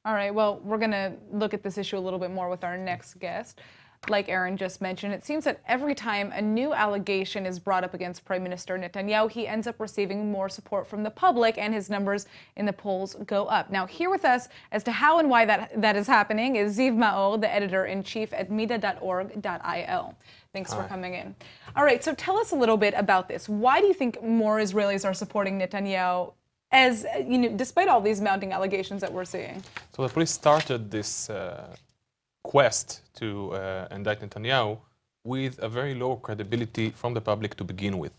All right, well, we're going to look at this issue a little bit more with our next guest. Like Aaron just mentioned, it seems that every time a new allegation is brought up against Prime Minister Netanyahu, he ends up receiving more support from the public and his numbers in the polls go up. Now, here with us as to how and why that is happening is Ziv Maor, the editor-in-chief at Mida.org.il. Thanks for coming in. All right, so tell us a little bit about this. Why do you think more Israelis are supporting Netanyahu, as you know, despite all these mounting allegations that we're seeing? So the police started this quest to indict Netanyahu with a very low credibility from the public to begin with.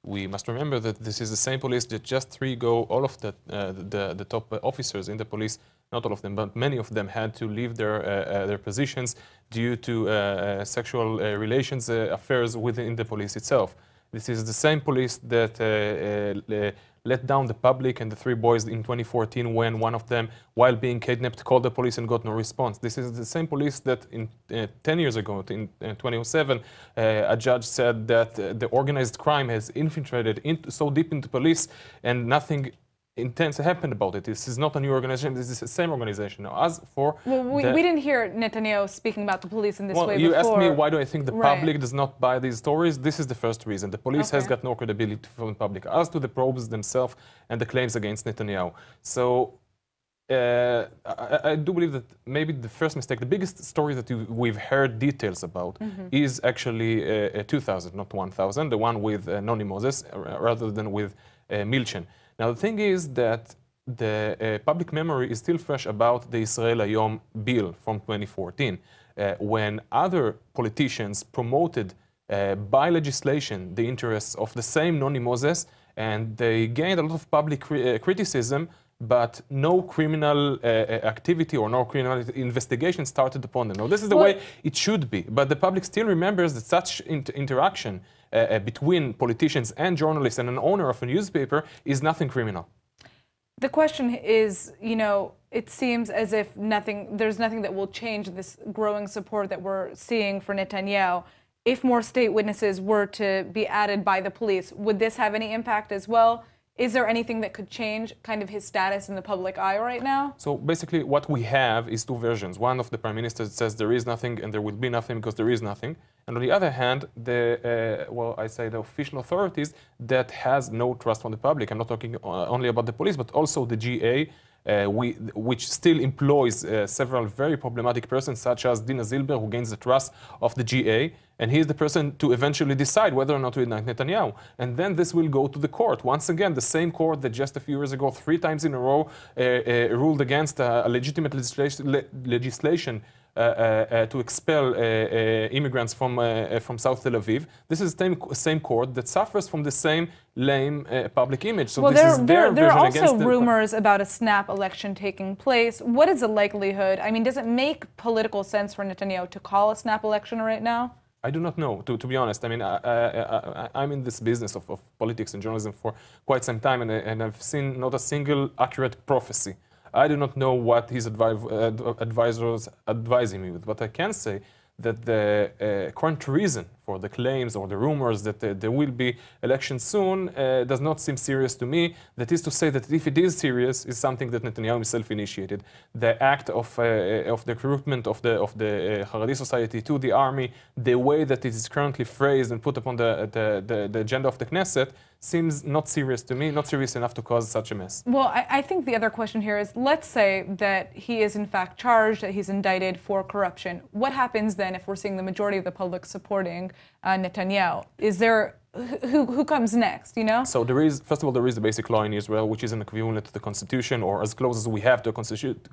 We must remember that this is the same police that just 3 ago, all of the top officers in the police, not all of them, but many of them had to leave their positions due to sexual relations affairs within the police itself. This is the same police that let down the public and the 3 boys in 2014 when one of them, while being kidnapped, called the police and got no response. This is the same police that in 10 years ago, in 2007, a judge said that the organized crime has infiltrated so deep into police and nothing intense happened about it. This is not a new organization. This is the same organization. Now, as for we didn't hear Netanyahu speaking about the police in this way you before. asked me why do I think the public does not buy these stories. This is the first reason. The police has got no credibility from the public. As to the probes themselves and the claims against Netanyahu. So I do believe that maybe the first mistake, the biggest story that we've heard details about is actually 2000, not 1000, the one with Noni Moses rather than with Milchen. Now, the thing is that the public memory is still fresh about the Israel Hayom bill from 2014, when other politicians promoted by legislation the interests of the same Noni Moses, and they gained a lot of public criticism, but no criminal activity or no criminal investigation started upon them. Now, this is the way it should be, but the public still remembers that such interaction between politicians and journalists and an owner of a newspaper is nothing criminal. The question is, you know, it seems as if there's nothing that will change this growing support that we're seeing for Netanyahu. If more state witnesses were to be added by the police, would this have any impact as well? Is there anything that could change kind of his status in the public eye right now? So basically what we have is 2 versions. One of the prime minister says there is nothing and there will be nothing because there is nothing. And on the other hand, the official authorities that has no trust from the public. I'm not talking only about the police, but also the GA, which still employs several very problematic persons, such as Dina Zilber, who gains the trust of the GA, and he is the person to eventually decide whether or not to indict Netanyahu. And then this will go to the court. Once again, the same court that just a few years ago, 3 times in a row, ruled against a legitimate legislation to expel immigrants from South Tel Aviv. This is the same court that suffers from the same lame public image. So this is their there are version also against rumors about a snap election taking place. What is the likelihood? I mean, does it make political sense for Netanyahu to call a snap election right now? I do not know, to be honest. I mean, I'm in this business of politics and journalism for quite some time, and I've seen not a single accurate prophecy. I do not know what his advisors advising me with, but I can say that the current reason for the claims or the rumors that there will be elections soon does not seem serious to me. That is to say that if it is serious, it's something that Netanyahu himself initiated. The act of the recruitment of the Haredi society to the army, the way that it is currently phrased and put upon the agenda of the Knesset, seems not serious to me, not serious enough to cause such a mess. Well, I think the other question here is, let's say that he is in fact charged, that he's indicted for corruption. What happens then if we're seeing the majority of the public supporting Netanyahu? Is there, who comes next, you know? So there is, first of all, there is the basic law in Israel, which is an equivalent to the constitution, or as close as we have to a constitution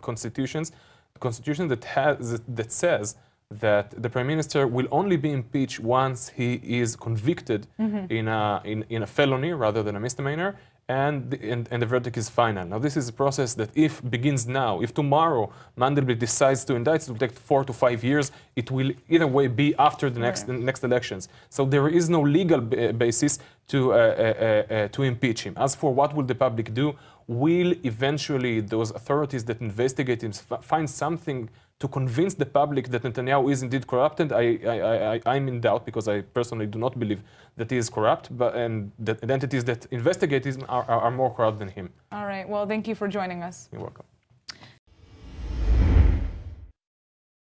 that says that the prime minister will only be impeached once he is convicted in a felony rather than a misdemeanor, and the verdict is final. Now, this is a process that if begins now, if tomorrow Mandelblit decides to indict, it will take 4 to 5 years. It will either way be after the next elections. So there is no legal basis to impeach him. As for what will the public do, will eventually those authorities that investigate him find something to convince the public that Netanyahu is indeed corrupted? I'm in doubt, because I personally do not believe that he is corrupt, and that the entities that investigate him are more corrupt than him. All right. Well, thank you for joining us. You're welcome.